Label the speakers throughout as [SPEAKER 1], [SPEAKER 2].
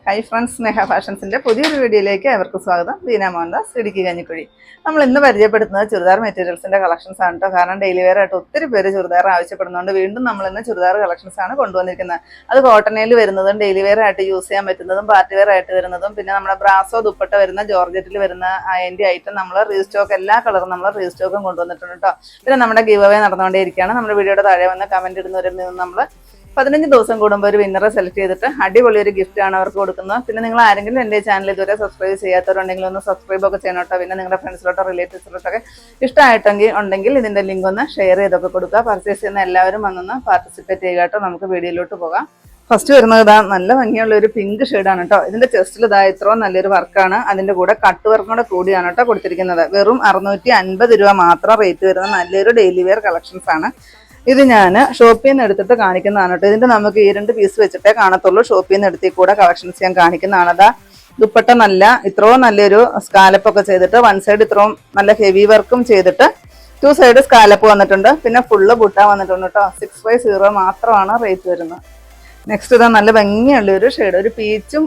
[SPEAKER 1] Hi friends, സ്നേഹ ഫാഷൻസിന്റെ പുതിയൊരു വീഡിയോയിലേക്ക് അവർക്ക് സ്വാഗതം. ദീന മോഹൻദാസ്, ഇടുക്കി കഞ്ഞിക്കുഴി. നമ്മൾ ഇന്ന് പരിചയപ്പെടുത്തുന്നത് ചുരിദാർ മെറ്റീരിയൽസിന്റെ കളക്ഷൻസ് ആണ് കേട്ടോ. കാരണം ഡെയിലി വെയർ ആയിട്ട് ഒത്തിരി പേര് ചുരിദാർ ആവശ്യപ്പെടുന്നുണ്ട്. വീണ്ടും നമ്മൾ ഇന്ന് ചുരിദാർ കളക്ഷൻസ് ആണ് കൊണ്ടുവന്നിരിക്കുന്നത്. അത് കോട്ടണിൽ വരുന്നതും ഡെയിലി വെയർ ആയിട്ട് യൂസ് ചെയ്യാൻ പറ്റുന്നതും പാർട്ടി വെയർ ആയിട്ട് വരുന്നതും പിന്നെ നമ്മുടെ ബ്രാസോ ദുപ്പട്ട വരുന്ന ജോർജറ്റിൽ വരുന്ന അതിന്റെ ഐറ്റം നമ്മൾ റീസ്റ്റോക്ക് എല്ലാ കളറും നമ്മൾ റീസ്റ്റോക്കും കൊണ്ടുവന്നിട്ടുണ്ട് കേട്ടോ. പിന്നെ നമ്മുടെ ഗിവ് അവേ നടന്നുകൊണ്ടേയിരിക്കുകയാണ്. നമ്മുടെ വീഡിയോയുടെ താഴെ വന്ന് കമന്റ് ഇടുന്നവരിൽ നിന്ന് നമ്മൾ 15 ദിവസം കൂടുമ്പോൾ ഒരു വിന്നറെ സെലക്ട് ചെയ്തിട്ട് അടിപൊളി ഒരു ഗിഫ്റ്റ് ആണ് അവർക്ക് കൊടുക്കുന്നത്. പിന്നെ നിങ്ങൾ ആരെങ്കിലും എൻ്റെ ചാനൽ ഇതുവരെ സബ്സ്ക്രൈബ് ചെയ്യാത്തവരുണ്ടെങ്കിൽ ഒന്ന് സബ്സ്ക്രൈബ് ഒക്കെ ചെയ്യണോട്ടോ. പിന്നെ നിങ്ങളുടെ ഫ്രണ്ട്സിലോട്ടോ റിലേറ്റീവ്സിലോട്ടൊക്കെ ഇഷ്ടമായിട്ടെങ്കിൽ ഇതിന്റെ ലിങ്ക് ഒന്ന് ഷെയർ ചെയ്തൊക്കെ കൊടുക്കുക. പർച്ചേസ് ചെയ്യുന്ന എല്ലാവരും വന്നൊന്ന് പാർട്ടിസിപ്പേറ്റ് ചെയ്യുക കേട്ടോ. നമുക്ക് വീഡിയോയിലോട്ട് പോകാം. ഫസ്റ്റ് വരുന്നത് ഇതാ നല്ല ഭംഗിയുള്ള ഒരു പിങ്ക് ഷെയ്ഡാണ് കേട്ടോ. ഇതിന്റെ ചെസ്റ്റിൽ ഇതാ ഇത്രയും നല്ലൊരു വർക്കാണ്. അതിന്റെ കൂടെ കട്ട് വർക്കും കൂടെ കൂടിയാണ് കേട്ടോ കൊടുത്തിരിക്കുന്നത്. വെറും 650 രൂപ മാത്രം റേറ്റ് വരുന്ന നല്ലൊരു ഡെയിലി വെയർ കളക്ഷൻസ് ആണ്. ഇത് ഞാൻ ഷോപ്പിൽ നിന്ന് എടുത്തിട്ട് കാണിക്കുന്നതാണ് കേട്ടോ. ഇതിന്റെ നമുക്ക് ഈ 2 പീസ് വെച്ചിട്ടേ കാണത്തുള്ളൂ. ഷോപ്പിൽ നിന്ന് എടുത്തിൽ കൂടെ കളക്ഷൻസ് ഞാൻ കാണിക്കുന്നതാണ്. അതാ ദുപ്പട്ട ഇത്രയും നല്ലൊരു സ്കാലപ്പ് ഒക്കെ ചെയ്തിട്ട് വൺ സൈഡ് ഇത്രയും നല്ല ഹെവി വർക്കും ചെയ്തിട്ട് 2 സൈഡ് സ്കാലപ്പ് വന്നിട്ടുണ്ട്. പിന്നെ ഫുള്ള് ബുട്ട വന്നിട്ടുണ്ട് കേട്ടോ. 650 മാത്രമാണ് റേറ്റ് വരുന്നത്. നെക്സ്റ്റ് ഇതാ നല്ല ഭംഗിയുള്ള ഒരു ഷെയ്ഡ്, ഒരു പീച്ചും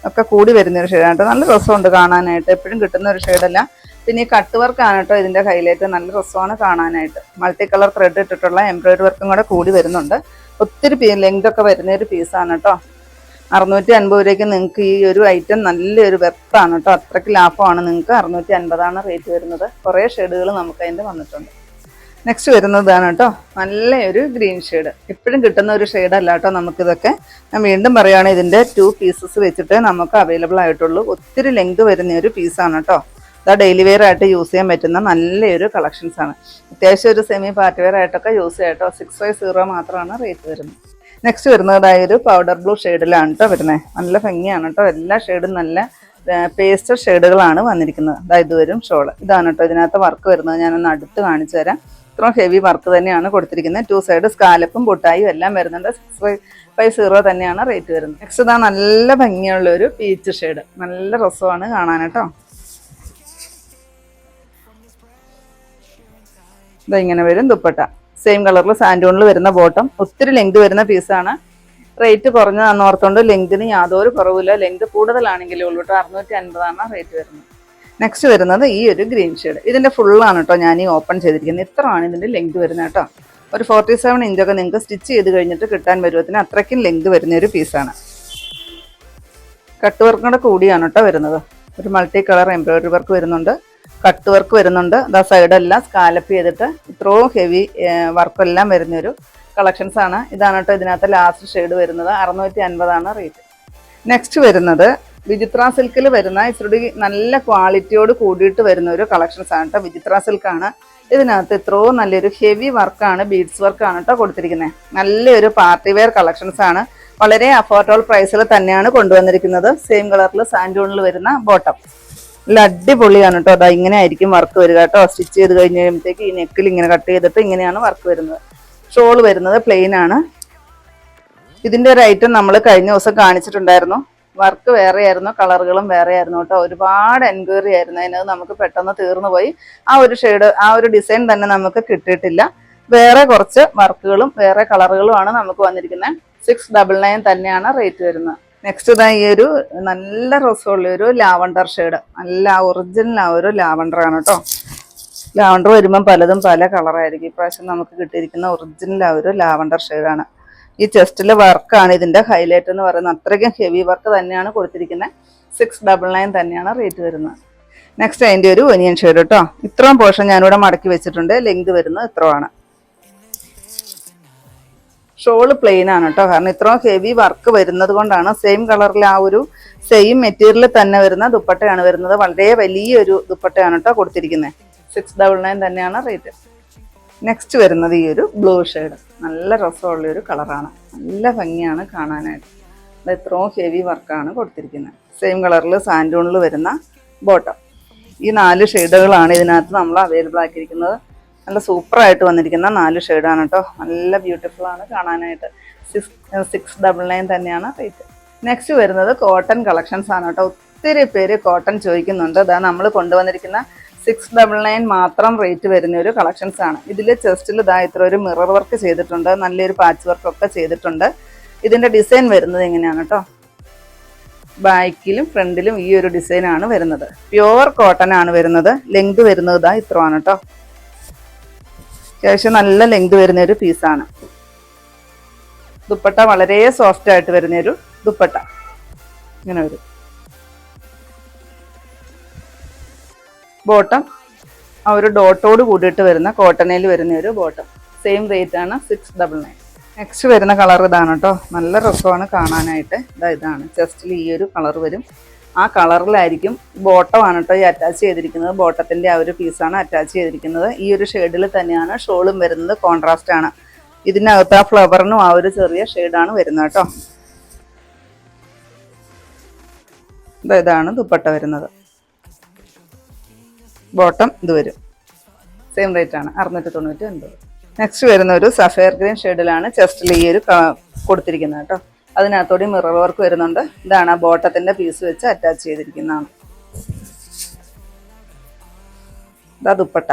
[SPEAKER 1] ഒക്കെ കൂടി വരുന്ന ഒരു ഷെയ്ഡാണ് കേട്ടോ. നല്ല രസമുണ്ട് കാണാനായിട്ട്, എപ്പോഴും കിട്ടുന്ന ഒരു ഷെയ്ഡല്ല. പിന്നെ ഈ കട്ട് വർക്കാണ് കേട്ടോ ഇതിന്റെ ഹൈലൈറ്റ്. നല്ല രസമാണ് കാണാനായിട്ട്. മൾട്ടി കളർ ത്രെഡ് ഇട്ടിട്ടുള്ള എംബ്രോയിഡറി വർക്കും കൂടെ കൂടി വരുന്നുണ്ട്. ഒത്തിരി ലെങ്ത് ഒക്കെ വരുന്ന ഒരു പീസാണ് കേട്ടോ. 650 രൂപയ്ക്ക് നിങ്ങൾക്ക് ഈ ഒരു ഐറ്റം നല്ലൊരു വെർത്താണ് കേട്ടോ. അത്രയ്ക്ക് ലാഭമാണ്. നിങ്ങൾക്ക് 650 റേറ്റ് വരുന്നത്. കുറേ ഷെയ്ഡുകൾ നമുക്ക് അതിൻ്റെ വന്നിട്ടുണ്ട്. നെക്സ്റ്റ് വരുന്നതാണ് കേട്ടോ നല്ലൊരു ഗ്രീൻ ഷെയ്ഡ്. എപ്പോഴും കിട്ടുന്ന ഒരു ഷെയ്ഡല്ല കേട്ടോ നമുക്കിതൊക്കെ. ഞാൻ വീണ്ടും പറയുകയാണെങ്കിൽ ഇതിന്റെ 2 പീസസ് വെച്ചിട്ട് നമുക്ക് അവൈലബിൾ ആയിട്ടുള്ളൂ. ഒത്തിരി ലെങ്ത് വരുന്ന ഒരു പീസാണ് കേട്ടോ. ഇതാ ഡെയിലി വെയർ ആയിട്ട് യൂസ് ചെയ്യാൻ പറ്റുന്ന നല്ലൊരു കളക്ഷൻസ് ആണ്. അത്യാവശ്യം ഒരു സെമി പാർട്ടി വെയർ ആയിട്ടൊക്കെ യൂസ് ചെയ്യാം കേട്ടോ. 650 മാത്രമാണ് റേറ്റ് വരുന്നത്. നെക്സ്റ്റ് വരുന്നതായ ഒരു പൗഡർ ബ്ലൂ ഷെയ്ഡിലാണ് കേട്ടോ വരുന്നത്. നല്ല ഭംഗിയാണ് കേട്ടോ. എല്ലാ ഷെയ്ഡും നല്ല പേസ്റ്റൽ ഷെയ്ഡുകളാണ് വന്നിരിക്കുന്നത്. ഇത് വരും ഷോള്. ഇതാണ് കേട്ടോ ഇതിനകത്ത് വർക്ക് വരുന്നത്. ഞാനൊന്ന് അടുത്ത് കാണിച്ചു തരാം. ഇത്രയും ഹെവി വർക്ക് തന്നെയാണ് കൊടുത്തിരിക്കുന്നത്. 2 സൈഡ് സ്കാലപ്പും ബുട്ടായും എല്ലാം വരുന്നുണ്ട്. 650 തന്നെയാണ് റേറ്റ് വരുന്നത്. നെക്സ്റ്റ് ഇതാ നല്ല ഭംഗിയുള്ള ഒരു പീച്ച് ഷെയ്ഡ്. നല്ല രസമാണ് കാണാൻ കേട്ടോ. ഇങ്ങനെ വരും ദുപ്പട്ട. സെയിം കളറിൽ സാൻഡൂണിൽ വരുന്ന ബോട്ടം. ഒത്തിരി ലെങ്ത് വരുന്ന പീസാണ്. റേറ്റ് കുറഞ്ഞതാണെന്ന് ഓർത്തുകൊണ്ട് ലെങ്തിന് യാതൊരു കുറവില്ല. ലെങ്ത് കൂടുതലാണെങ്കിലേ ഉള്ളൂ കേട്ടോ. 650 റേറ്റ് വരുന്നത്. നെക്സ്റ്റ് വരുന്നത് ഈ ഒരു ഗ്രീൻ ഷെയ്ഡ്. ഇതിന്റെ ഫുള്ളാണ് കേട്ടോ ഞാൻ ഈ ഓപ്പൺ ചെയ്തിരിക്കുന്നത്. ഇത്രയാണ് ഇതിന്റെ ലെങ്ത് വരുന്നത് കേട്ടോ. ഒരു 47 ഇഞ്ചൊക്കെ നിങ്ങൾക്ക് സ്റ്റിച്ച് ചെയ്ത് കഴിഞ്ഞിട്ട് കിട്ടാൻ വരുവത്തിന് അത്രയ്ക്കും ലെങ്ത് വരുന്ന ഒരു പീസാണ്. കട്ട് വർക്കും കൂടെ കൂടിയാണ് കേട്ടോ വരുന്നത്. ഒരു മൾട്ടി കളർ എംബ്രോയിഡറി വർക്ക് വരുന്നുണ്ട്. കട്ട് വർക്ക് വരുന്നുണ്ട്. അതാ സൈഡെല്ലാം സ്കാലപ്പ് ചെയ്തിട്ട് ഇത്രയും ഹെവി വർക്കെല്ലാം വരുന്നൊരു കളക്ഷൻസ് ആണ്. ഇതാണ് കേട്ടോ ഇതിനകത്ത് ലാസ്റ്റ് ഷെയ്ഡ് വരുന്നത്. 650 റേറ്റ്. നെക്സ്റ്റ് വരുന്നത് വിചിത്ര സിൽക്കിൽ വരുന്ന ഇച്ചിരി നല്ല ക്വാളിറ്റിയോട് കൂടിയിട്ട് വരുന്ന ഒരു കളക്ഷൻസ് ആണ് കേട്ടോ. വിചിത്ര സിൽക്കാണ്. ഇതിനകത്ത് ഇത്രയും നല്ലൊരു ഹെവി വർക്കാണ്, ബീഡ്സ് വർക്കാണ് കേട്ടോ കൊടുത്തിരിക്കുന്നത്. നല്ലൊരു പാർട്ടി വെയർ കളക്ഷൻസ് ആണ്. വളരെ അഫോർഡബിൾ പ്രൈസിൽ തന്നെയാണ് കൊണ്ടുവന്നിരിക്കുന്നത്. സെയിം കളറിൽ സാൻഡൂണിൽ വരുന്ന ബോട്ടം. നല്ല അടിപൊളിയാണ് കേട്ടോ. അതാ ഇങ്ങനെ ആയിരിക്കും വർക്ക് വരിക കേട്ടോ. സ്റ്റിച്ച് ചെയ്ത് കഴിഞ്ഞ് കഴിയുമ്പോഴത്തേക്ക് ഈ നെക്കിൽ ഇങ്ങനെ കട്ട് ചെയ്തിട്ട് ഇങ്ങനെയാണ് വർക്ക് വരുന്നത്. ഷോൾ വരുന്നത് പ്ലെയിൻ ആണ്. ഇതിന്റെ ഒരു ഐറ്റം നമ്മൾ കഴിഞ്ഞ ദിവസം കാണിച്ചിട്ടുണ്ടായിരുന്നു. വർക്ക് വേറെ ആയിരുന്നു, കളറുകളും വേറെ ആയിരുന്നു കേട്ടോ. ഒരുപാട് എൻക്വയറി ആയിരുന്നു. അതിനത് നമുക്ക് പെട്ടെന്ന് തീർന്നു പോയി. ആ ഒരു ഷെയ്ഡ്, ആ ഒരു ഡിസൈൻ തന്നെ നമുക്ക് കിട്ടിയിട്ടില്ല. വേറെ കുറച്ച് വർക്കുകളും വേറെ കളറുകളുമാണ് നമുക്ക് വന്നിരിക്കുന്നത്. 699 തന്നെയാണ് റേറ്റ് വരുന്നത്. നെക്സ്റ്റ് ഇതാ ഈ ഒരു നല്ല രസമുള്ള ഒരു ലാവണ്ടർ ഷെയ്ഡ്. നല്ല ഒറിജിനൽ ആ ഒരു ലാവണ്ടർ ആണ് കേട്ടോ. ലാവണ്ടർ വരുമ്പം പലതും പല കളറായിരിക്കും. ഇപ്രാവശ്യം നമുക്ക് കിട്ടിയിരിക്കുന്ന ഒറിജിനൽ ആ ഒരു ലാവണ്ടർ ഷെയ്ഡാണ്. ഈ ചെസ്റ്റിലെ വർക്കാണ് ഇതിന്റെ ഹൈലൈറ്റ് എന്ന് പറയുന്നത്. അത്രയ്ക്കും ഹെവി വർക്ക് തന്നെയാണ് കൊടുത്തിരിക്കുന്നത്. 699 തന്നെയാണ് റേറ്റ് വരുന്നത്. നെക്സ്റ്റ് അതിന്റെ ഒരു ഒനിയൻ ഷെയ്ഡ് കേട്ടോ. ഇത്രയും പോർഷൻ ഞാനിവിടെ മടക്കി വെച്ചിട്ടുണ്ട്. ലെങ്ത് വരുന്നത് ഇത്രയാണ്. ഷോള് പ്ലെയിൻ ആണ് കേട്ടോ. കാരണം ഇത്രയും ഹെവി വർക്ക് വരുന്നത് കൊണ്ടാണ്. സെയിം കളറിൽ ആ ഒരു സെയിം മെറ്റീരിയൽ തന്നെ വരുന്ന ദുപ്പട്ടയാണ് വരുന്നത്. വളരെ വലിയൊരു ദുപ്പട്ടയാണ് കേട്ടോ കൊടുത്തിരിക്കുന്നത്. 699 തന്നെയാണ് റേറ്റ്. നെക്സ്റ്റ് വരുന്നത് ഈ ഒരു ബ്ലൂ ഷെയ്ഡ്. നല്ല രസമുള്ള ഒരു കളറാണ്. നല്ല ഭംഗിയാണ് കാണാനായിട്ട്. അത് ഇത്രയും ഹെവി വർക്കാണ് കൊടുത്തിരിക്കുന്നത്. സെയിം കളറിൽ സാൻഡൂണിൽ വരുന്ന ബോട്ടം. ഈ 4 ഷെയ്ഡുകളാണ് ഇതിനകത്ത് നമ്മൾ അവൈലബിൾ ആക്കിയിരിക്കുന്നത്. നല്ല സൂപ്പറായിട്ട് വന്നിരിക്കുന്ന 4 ഷെയ്ഡാണ് കേട്ടോ. നല്ല ബ്യൂട്ടിഫുൾ ആണ് കാണാനായിട്ട്. 699 തന്നെയാണ് റേറ്റ്. നെക്സ്റ്റ് വരുന്നത് കോട്ടൺ കളക്ഷൻസ് ആണ് കേട്ടോ. ഒത്തിരി പേര് കോട്ടൺ ചോദിക്കുന്നുണ്ട്. അതാ നമ്മൾ കൊണ്ടുവന്നിരിക്കുന്ന 699 മാത്രം റേറ്റ് വരുന്ന ഒരു കളക്ഷൻസ് ആണ്. ഇതിൽ ചെസ്റ്റിൽ ഇതാ ഇത്ര ഒരു മിറർ വർക്ക് ചെയ്തിട്ടുണ്ട്. നല്ലൊരു പാച്ച് വർക്കൊക്കെ ചെയ്തിട്ടുണ്ട്. ഇതിന്റെ ഡിസൈൻ വരുന്നത് എങ്ങനെയാണ് കേട്ടോ. ബാക്കിലും ഫ്രണ്ടിലും ഈ ഒരു ഡിസൈനാണ് വരുന്നത്. പ്യുവർ കോട്ടൺ ആണ് വരുന്നത്. ലെങ്ത് വരുന്നത് ഇതാ ഇത്രയാണ് കേട്ടോ. അത്യാവശ്യം നല്ല ലെങ്ത് വരുന്ന ഒരു പീസാണ്. ദുപ്പട്ട വളരെ സോഫ്റ്റ് ആയിട്ട് വരുന്നൊരു ദുപ്പട്ട ഇങ്ങനെ വരും. ബോട്ടം ആ ഒരു ഡോട്ടോട് കൂടിയിട്ട് വരുന്ന കോട്ടണിൽ വരുന്ന ഒരു ബോട്ടം. സെയിം റേറ്റ് ആണ് 699. നെക്സ്റ്റ് വരുന്ന കളർ ഇതാണ് കേട്ടോ. നല്ല രസമാണ് കാണാനായിട്ട്. ഇതാണ് ചെസ്റ്റിൽ ഈ ഒരു കളർ വരും. ആ കളറിലായിരിക്കും ബോട്ടമാണ് കേട്ടോ ഈ അറ്റാച്ച് ചെയ്തിരിക്കുന്നത്. ബോട്ടത്തിൻ്റെ ആ ഒരു പീസാണ് അറ്റാച്ച് ചെയ്തിരിക്കുന്നത്. ഈ ഒരു ഷെയ്ഡിൽ തന്നെയാണ് ഷോളും വരുന്നത്. കോൺട്രാസ്റ്റ് ആണ്. ഇതിനകത്ത് ആ ഫ്ലവറിനും ആ ഒരു ചെറിയ ഷെയ്ഡാണ് വരുന്നത് കേട്ടോ. ഇതാണ് ദുപ്പട്ട വരുന്നത്. ബോട്ടം ഇത് വരും. സെയിം റേറ്റ് ആണ് 699. നെക്സ്റ്റ് വരുന്ന ഒരു സഫയർ ഗ്രീൻ ഷെയ്ഡിലാണ് ചെസ്റ്റിൽ ഈ ഒരു കൊടുത്തിരിക്കുന്നത് കേട്ടോ. അതിനകത്തോടെ മിറർ വർക്ക് വരുന്നുണ്ട്. ഇതാണ് ആ ബോട്ടത്തിന്റെ പീസ് വെച്ച് അറ്റാച്ച് ചെയ്തിരിക്കുന്നതാണ്. ഇതാ ദുപ്പട്ട.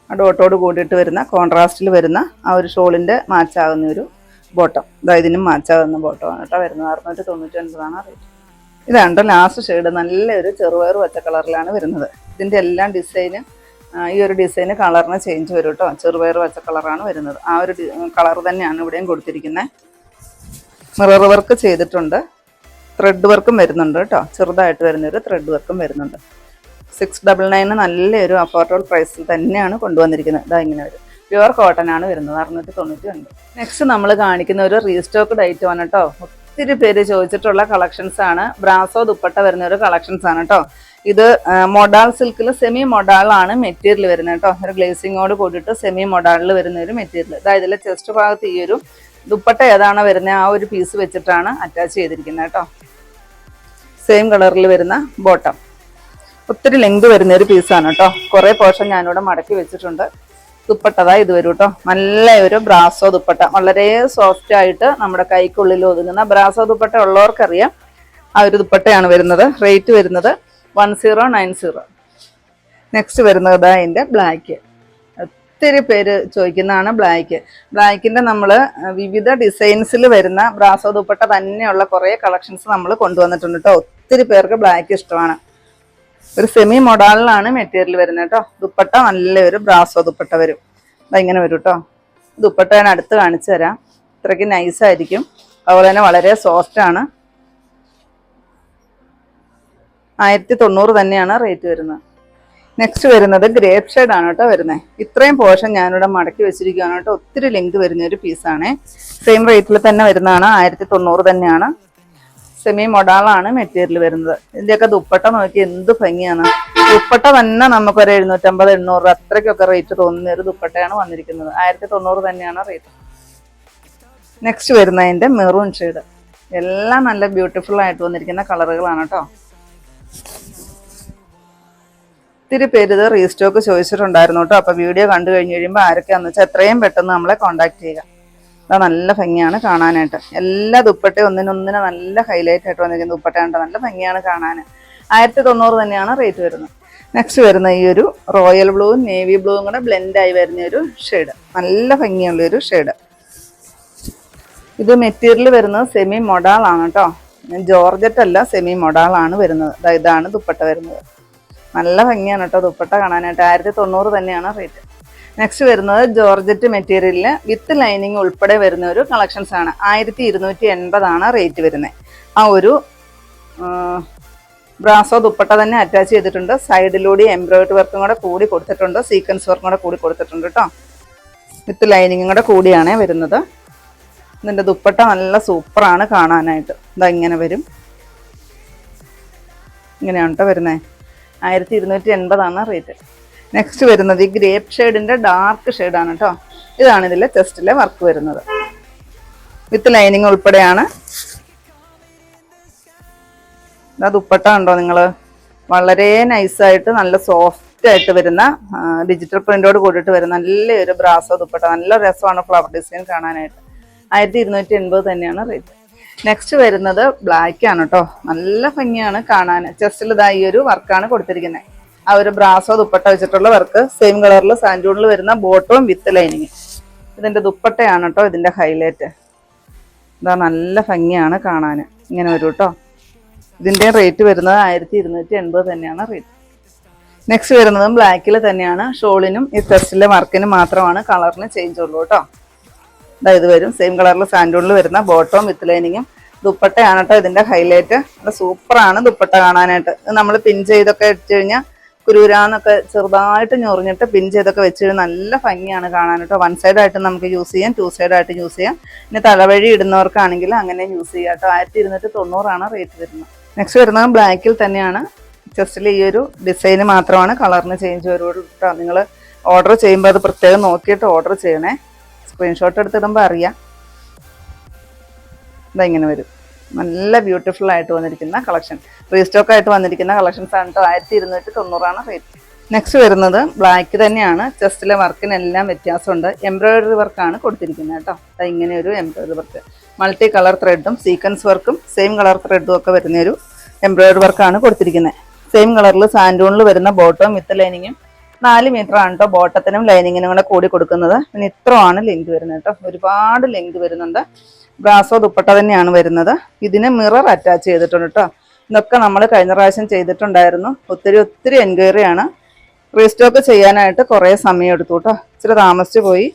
[SPEAKER 1] ആ ഡോട്ടോട് കൂടിയിട്ട് വരുന്ന കോൺട്രാസ്റ്റിൽ വരുന്ന ആ ഒരു ഷോളിന്റെ മാച്ചാകുന്ന ഒരു ബോട്ടം. ഇതാ ഇതിനും മാച്ചാകുന്ന ബോട്ടമാണ് കേട്ടോ വരുന്നത്. 699 റേറ്റ്. ഇതാണ് ലാസ്റ്റ് ഷെയ്ഡ്. നല്ലൊരു ചെറുപയർ പച്ച കളറിലാണ് വരുന്നത്. ഇതിൻ്റെ എല്ലാം ഡിസൈന് ഈ ഒരു ഡിസൈന് കളറിന് ചേഞ്ച് വരും കേട്ടോ. ചെറുപയർ പച്ച കളറാണ് വരുന്നത്. ആ ഒരു കളർ തന്നെയാണ് ഇവിടെയും കൊടുത്തിരിക്കുന്നത്. മിറർ വർക്ക് ചെയ്തിട്ടുണ്ട്. ത്രെഡ് വർക്കും വരുന്നുണ്ട് കേട്ടോ. ചെറുതായിട്ട് വരുന്നൊരു ത്രെഡ് വർക്കും വരുന്നുണ്ട്. 699 നല്ലൊരു അഫോർഡബിൾ പ്രൈസിൽ തന്നെയാണ് കൊണ്ടുവന്നിരിക്കുന്നത്. ഇതാ ഇങ്ങനെ വരും. പ്യുവർ കോട്ടൺ ആണ് വരുന്നത്. 699. നെക്സ്റ്റ് നമ്മൾ കാണിക്കുന്ന ഒരു റീസ്റ്റോക്ക്ഡ് ഐറ്റം ആണ് കേട്ടോ. ഒത്തിരി പേര് ചോദിച്ചിട്ടുള്ള കളക്ഷൻസ് ആണ്. ബ്രാസോ ദുപ്പട്ട വരുന്ന ഒരു കളക്ഷൻസ് ആണ് കേട്ടോ. ഇത് മൊഡാൾ സിൽക്കിൽ സെമി മൊഡാളാണ് മെറ്റീരിയൽ വരുന്നത് കേട്ടോ. ഒരു ഗ്ലേസിങ്ങോട് കൂടിയിട്ട് സെമി മൊഡാളിൽ വരുന്ന ഒരു മെറ്റീരിയൽ. അതായത് ഇതിലെ ചെസ്റ്റ് ഭാഗത്ത് ഈ ഒരു ദുപ്പട്ട ഏതാണ് വരുന്നത് ആ ഒരു പീസ് വെച്ചിട്ടാണ് അറ്റാച്ച് ചെയ്തിരിക്കുന്നത് കേട്ടോ. സെയിം കളറിൽ വരുന്ന ബോട്ടം. ഒത്തിരി ലെങ്ത് വരുന്ന ഒരു പീസാണ് കേട്ടോ. കുറേ പോർഷൻ ഞാനിവിടെ മടക്കി വെച്ചിട്ടുണ്ട്. ദുപ്പട്ടതാ ഇത് വരും കേട്ടോ. നല്ല ഒരു ബ്രാസോ ദുപ്പട്ട. വളരെ സോഫ്റ്റ് ആയിട്ട് നമ്മുടെ കൈക്കുള്ളിൽ ഒതുങ്ങുന്ന ബ്രാസോ ദുപ്പട്ട ഉള്ളവർക്കറിയാം ആ ഒരു ദുപ്പട്ടയാണ് വരുന്നത്. റേറ്റ് വരുന്നത് 1090. നെക്സ്റ്റ് വരുന്നത് അതിൻ്റെ ബ്ലാക്ക്. ഒത്തിരി പേര് ചോദിക്കുന്നതാണ് ബ്ലാക്ക്. ബ്ലാക്കിൻ്റെ നമ്മൾ വിവിധ ഡിസൈൻസിൽ വരുന്ന ബ്രാസോ ദുപ്പട്ട തന്നെയുള്ള കുറേ കളക്ഷൻസ് നമ്മൾ കൊണ്ടുവന്നിട്ടുണ്ട് കേട്ടോ. ഒത്തിരി പേർക്ക് ബ്ലാക്ക് ഇഷ്ടമാണ്. ഒരു സെമി മൊഡാളിലാണ് മെറ്റീരിയൽ വരുന്നത് കേട്ടോ. ദുപ്പട്ട നല്ലൊരു ബ്രാസോ ദുപ്പട്ട വരും. അതിങ്ങനെ വരും കേട്ടോ. ദുപ്പട്ട ഞാൻ അടുത്ത് കാണിച്ചു തരാം. ഇത്രയ്ക്ക് നൈസായിരിക്കും. അതുപോലെ തന്നെ വളരെ സോഫ്റ്റ് ആണ്. 1090 തന്നെയാണ് റേറ്റ് വരുന്നത്. നെക്സ്റ്റ് വരുന്നത് ഗ്രേപ്പ് ഷെയ്ഡ് ആണ് കേട്ടോ വരുന്നത്. ഇത്രയും പോർഷൻ ഞാനിവിടെ മടക്കി വെച്ചിരിക്കുകയാണ് കേട്ടോ. ഒത്തിരി ലെങ്ത് വരുന്ന ഒരു പീസാണ്. സെയിം റേറ്റിൽ തന്നെ വരുന്നതാണ്. 1090 തന്നെയാണ്. സെമി മൊഡാളാണ് മെറ്റീരിയൽ വരുന്നത്. ഇതിൻ്റെയൊക്കെ ദുപ്പട്ട നോക്കി എന്ത് ഭംഗിയാണ്. ദുപ്പട്ട തന്നെ നമുക്കൊരു 750-800 അത്രയ്ക്കൊക്കെ റേറ്റ് തോന്നുന്ന ഒരു ദുപ്പട്ടയാണ് വന്നിരിക്കുന്നത്. 1090 തന്നെയാണ് റേറ്റ്. നെക്സ്റ്റ് വരുന്നതിൻ്റെ മെറൂൺ ഷെയ്ഡ്. എല്ലാം നല്ല ബ്യൂട്ടിഫുൾ ആയിട്ട് വന്നിരിക്കുന്ന കളറുകളാണ് കേട്ടോ. ഒത്തിരി പേര് ഇത് റീസ്റ്റോക്ക് ചോദിച്ചിട്ടുണ്ടായിരുന്നു കേട്ടോ. അപ്പോൾ വീഡിയോ കണ്ടു കഴിഞ്ഞ് കഴിയുമ്പോൾ ആരൊക്കെയാണെന്ന് വെച്ചാൽ എത്രയും പെട്ടെന്ന് നമ്മളെ കോൺടാക്ട് ചെയ്യുക. അത് നല്ല ഭംഗിയാണ് കാണാനായിട്ട്. എല്ലാ ദുപ്പട്ടയും ഒന്നിനൊന്നിന് നല്ല ഹൈലൈറ്റ് ആയിട്ട് വന്നിരിക്കുന്ന ദുപ്പട്ടയാണ്. നല്ല ഭംഗിയാണ് കാണാൻ. 1090 തന്നെയാണ് റേറ്റ് വരുന്നത്. നെക്സ്റ്റ് വരുന്ന ഈ ഒരു റോയൽ ബ്ലൂവും നേവി ബ്ലൂവും കൂടെ ബ്ലെൻഡായി വരുന്ന ഒരു ഷെയ്ഡ്. നല്ല ഭംഗിയുള്ളൊരു ഷെയ്ഡ്. ഇത് മെറ്റീരിയൽ വരുന്നത് സെമി മൊഡാളാണ് കേട്ടോ. ജോർജറ്റ് അല്ല, സെമി മൊഡാളാണ് വരുന്നത്. ഇതാണ് ദുപ്പട്ട വരുന്നത്. നല്ല ഭംഗിയാണ് കേട്ടോ ദുപ്പട്ട കാണാനായിട്ട്. 1090 തന്നെയാണ് റേറ്റ്. നെക്സ്റ്റ് വരുന്നത് ജോർജറ്റ് മെറ്റീരിയലിൽ വിത്ത് ലൈനിങ് ഉൾപ്പെടെ വരുന്ന ഒരു കളക്ഷൻസ് ആണ്. 1280 റേറ്റ് വരുന്നത്. ആ ഒരു ബ്രാസോ ദുപ്പട്ട തന്നെ അറ്റാച്ച് ചെയ്തിട്ടുണ്ട്. സൈഡിലൂടെ എംബ്രോയിഡറി വർക്കും കൂടെ കൂടി കൊടുത്തിട്ടുണ്ട്. സീക്വൻസ് വർക്കും കൂടെ കൂടി കൊടുത്തിട്ടുണ്ട് കേട്ടോ. വിത്ത് ലൈനിങ്ങും കൂടെ കൂടിയാണ് വരുന്നത്. ഇതിൻ്റെ ദുപ്പട്ട നല്ല സൂപ്പറാണ് കാണാനായിട്ട്. ഇതാ ഇങ്ങനെ വരും. ഇങ്ങനെയാണ് കേട്ടോ വരുന്നത്. 1280 റേറ്റ്. നെക്സ്റ്റ് വരുന്നത് ഈ ഗ്രേപ്പ് ഷെയ്ഡിൻ്റെ ഡാർക്ക് ഷെയ്ഡാണ് കേട്ടോ. ഇതാണ് ഇതിലെ ചെസ്റ്റിലെ വർക്ക് വരുന്നത്. വിത്ത് ലൈനിങ് ഉൾപ്പെടെയാണ്. ഇതാ ദുപ്പട്ട കണ്ടോ നിങ്ങൾ. വളരെ നൈസായിട്ട് നല്ല സോഫ്റ്റ് ആയിട്ട് വരുന്ന ഡിജിറ്റൽ പ്രിന്റോട് കൂടിയിട്ട് വരുന്ന നല്ലൊരു ബ്രാസോ ദുപ്പട്ട. നല്ല രസമാണ് ഫ്ലവർ ഡിസൈൻ കാണാനായിട്ട്. 1280 തന്നെയാണ് റേറ്റ്. നെക്സ്റ്റ് വരുന്നത് ബ്ലാക്ക് ആണ് കേട്ടോ. നല്ല ഭംഗിയാണ് കാണാൻ. ചെസ്റ്റിൽ ഇതാ ഈ ഒരു വർക്കാണ് കൊടുത്തിരിക്കുന്നത്. ആ ഒരു ബ്രാസോ ദുപ്പട്ട വെച്ചിട്ടുള്ള വർക്ക്. സെയിം കളറിൽ സാൻഡൂണിൽ വരുന്ന ബോട്ടവും വിത്ത് ലൈനിങ്. ഇതിൻ്റെ ദുപ്പട്ടയാണ് കേട്ടോ ഇതിൻ്റെ ഹൈലൈറ്റ്. ഇതാ നല്ല ഭംഗിയാണ് കാണാൻ. ഇങ്ങനെ വരും കേട്ടോ. ഇതിൻ്റെ റേറ്റ് വരുന്നത് 1280 തന്നെയാണ് റേറ്റ്. നെക്സ്റ്റ് വരുന്നതും ബ്ലാക്കിൽ തന്നെയാണ്. ഷോളിനും ഈ ടെസ്റ്റിലെ വർക്കിനും മാത്രമാണ് കളറിന് ചേഞ്ച് ഉള്ളൂ കേട്ടോ. ഇത് വരും സെയിം കളറിൽ സാൻഡൂണിൽ വരുന്ന ബോട്ടവും വിത്ത് ലൈനിങ്ങും. ദുപ്പട്ടയാണ് കേട്ടോ ഇതിൻ്റെ ഹൈലൈറ്റ്. നല്ല സൂപ്പറാണ് ദുപ്പട്ട കാണാനായിട്ട്. ഇത് നമ്മൾ പിൻ ചെയ്തൊക്കെ ഇട്ട് കഴിഞ്ഞാൽ കുരൂരാന്നൊക്കെ ചെറുതായിട്ട് ഞൊറിഞ്ഞിട്ട് പിൻ ചെയ്തൊക്കെ വെച്ച് കഴിഞ്ഞാൽ നല്ല ഭംഗിയാണ് കാണാൻ കേട്ടോ. വൺ സൈഡായിട്ട് നമുക്ക് യൂസ് ചെയ്യാം, 2 സൈഡായിട്ട് യൂസ് ചെയ്യാം. പിന്നെ തലവഴി ഇടുന്നവർക്കാണെങ്കിൽ അങ്ങനെ യൂസ് ചെയ്യാം കേട്ടോ. 1290 റേറ്റ് വരുന്നത്. നെക്സ്റ്റ് വരുന്നത് ബ്ലാക്കിൽ തന്നെയാണ്. ജസ്റ്റിൽ ഈ ഒരു ഡിസൈന് മാത്രമാണ് കളറിന് ചേഞ്ച് വരുള്ളൂ കേട്ടോ. നിങ്ങൾ ഓർഡർ ചെയ്യുമ്പോൾ അത് പ്രത്യേകം നോക്കിയിട്ട് ഓർഡർ ചെയ്യണേ. സ്ക്രീൻഷോട്ട് എടുത്തിടുമ്പോൾ അറിയാം. ഇങ്ങനെ വരും. നല്ല ബ്യൂട്ടിഫുൾ ആയിട്ട് വന്നിരിക്കുന്ന കളക്ഷൻ, റീസ്റ്റോക്ക് ആയിട്ട് വന്നിരിക്കുന്ന കളക്ഷൻസ് ആണ് കേട്ടോ. 1290 റേറ്റ്. നെക്സ്റ്റ് വരുന്നത് ബ്ലാക്ക് തന്നെയാണ്. ചെസ്റ്റിലെ വർക്കിനെല്ലാം വ്യത്യാസമുണ്ട്. എംബ്രോയിഡറി വർക്കാണ് കൊടുത്തിരിക്കുന്നത് കേട്ടോ. ഇങ്ങനെ ഒരു എംബ്രോയിഡറി വർക്ക്, മൾട്ടി കളർ ത്രെഡും സീക്വൻസ് വർക്കും സെയിം കളർ ത്രെഡും ഒക്കെ വരുന്നൊരു എംബ്രോയിഡറി വർക്കാണ് കൊടുത്തിരിക്കുന്നത്. സെയിം കളറിൽ സാൻഡൂണിൽ വരുന്ന ബോട്ടവും വിത്ത് ലൈനിങ്ങും. 4 മീറ്റർ ആണ് കേട്ടോ ബോട്ടത്തിനും ലൈനിങ്ങിനും കൂടെ കൂടി കൊടുക്കുന്നത്. പിന്നെ ഇത്രയാണ് ലെങ്ത് വരുന്നത് കേട്ടോ. ഒരുപാട് ലെങ്ത് വരുന്നുണ്ട്. ബ്രാസോ ദുപ്പട്ട തന്നെയാണ് വരുന്നത്. ഇതിന് മിറർ അറ്റാച്ച് ചെയ്തിട്ടുണ്ട് കേട്ടോ. ഇതൊക്കെ നമ്മൾ കഴിഞ്ഞ പ്രാവശ്യം ചെയ്തിട്ടുണ്ടായിരുന്നു. ഒത്തിരി എൻക്വയറിയാണ്. റീസ്റ്റോക്ക് ചെയ്യാനായിട്ട് കുറേ സമയം എടുത്തു കേട്ടോ. ഇച്ചിരി താമസിച്ച് പോയി.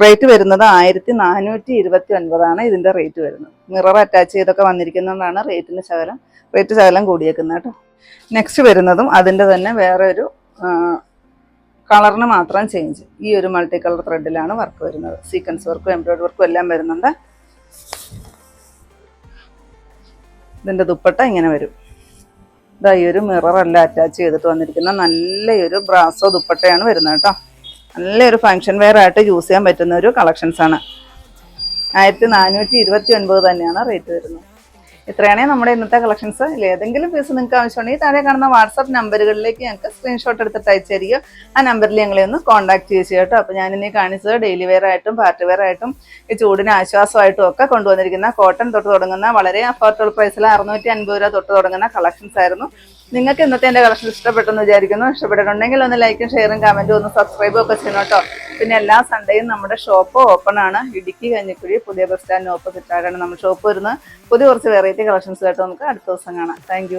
[SPEAKER 1] റേറ്റ് വരുന്നത് 1429 ഇതിൻ്റെ റേറ്റ് വരുന്നത്. മിറർ അറ്റാച്ച് ചെയ്തൊക്കെ വന്നിരിക്കുന്നതുകൊണ്ടാണ് റേറ്റ് ശകലം കൂടിയേക്കുന്നത് കേട്ടോ. നെക്സ്റ്റ് വരുന്നതും അതിൻ്റെ തന്നെ വേറെ ഒരു കളറിന് മാത്രം ചേഞ്ച്. ഈ ഒരു മൾട്ടി കളർ ത്രെഡിലാണ് വർക്ക് വരുന്നത്. സീക്വൻസ് വർക്കും എംബ്രോയിഡറി വർക്കും എല്ലാം വരുന്നുണ്ട്. ഇതിൻ്റെ ദുപ്പട്ട ഇങ്ങനെ വരും. ഈ ഒരു മിററെല്ലാം അറ്റാച്ച് ചെയ്തിട്ട് വന്നിരിക്കുന്ന നല്ലൊരു ബ്രാസോ ദുപ്പട്ടയാണ് വരുന്നത് കേട്ടോ. നല്ലൊരു ഫങ്ഷൻ വെയർ ആയിട്ട് യൂസ് ചെയ്യാൻ പറ്റുന്ന ഒരു കളക്ഷൻസാണ്. 1429 തന്നെയാണ് റേറ്റ് വരുന്നത്. ഇത്രയാണേ നമ്മുടെ ഇന്നത്തെ കളക്ഷൻസ്. ഏതെങ്കിലും പീസ് നിങ്ങൾക്ക് ആവശ്യമുണ്ടെങ്കിൽ താഴെ കാണുന്ന വാട്സാപ്പ് നമ്പറുകളിലേക്ക് ഞങ്ങൾക്ക് സ്ക്രീൻഷോട്ട് എടുത്തിട്ട് അയച്ചിരിക്കും. ആ നമ്പറിൽ ഞങ്ങളെ ഒന്ന് കോൺടാക്ട് ചെയ്യുക കേട്ടോ. അപ്പോൾ ഞാനിനി കാണിച്ചത് ഡെയിലി വെയർ ആയിട്ടും പാർട്ടി വെയർ ആയിട്ടും ഈ ചൂടിന് ആശ്വാസമായിട്ടും ഒക്കെ കൊണ്ടുവന്നിരിക്കുന്ന കോട്ടൺ തൊട്ട് തുടങ്ങുന്ന വളരെ അഫോർഡബിൾ പ്രൈസിൽ 650 രൂപ തൊട്ട് തുടങ്ങുന്ന കളക്ഷൻസ് ആയിരുന്നു. നിങ്ങൾക്ക് ഇന്നത്തെ എൻ്റെ കളക്ഷൻ ഇഷ്ടപ്പെട്ടെന്ന് വിചാരിക്കുന്നു. ഇഷ്ടപ്പെട്ടിട്ടുണ്ടെങ്കിൽ ഒന്ന് ലൈക്കും ഷെയറും കമൻറ്റും ഒന്ന് സബ്സ്ക്രൈബും ഒക്കെ ചെയ്യണം കേട്ടോ. പിന്നെ എല്ലാ സൺഡേയും നമ്മുടെ ഷോപ്പ് ഓപ്പൺ ആണ്. ഇടുക്കി കഞ്ഞിക്കുഴി പുതിയ ബസ് സ്റ്റാൻഡിന് ഓപ്പോസിറ്റ് ആയിട്ടാണ് നമ്മുടെ ഷോപ്പ് വരുന്നത്. പുതിയ കുറച്ച് വെറൈറ്റി കളക്ഷൻസ് ആയിട്ട് നമുക്ക് അടുത്ത ദിവസം കാണാം. താങ്ക്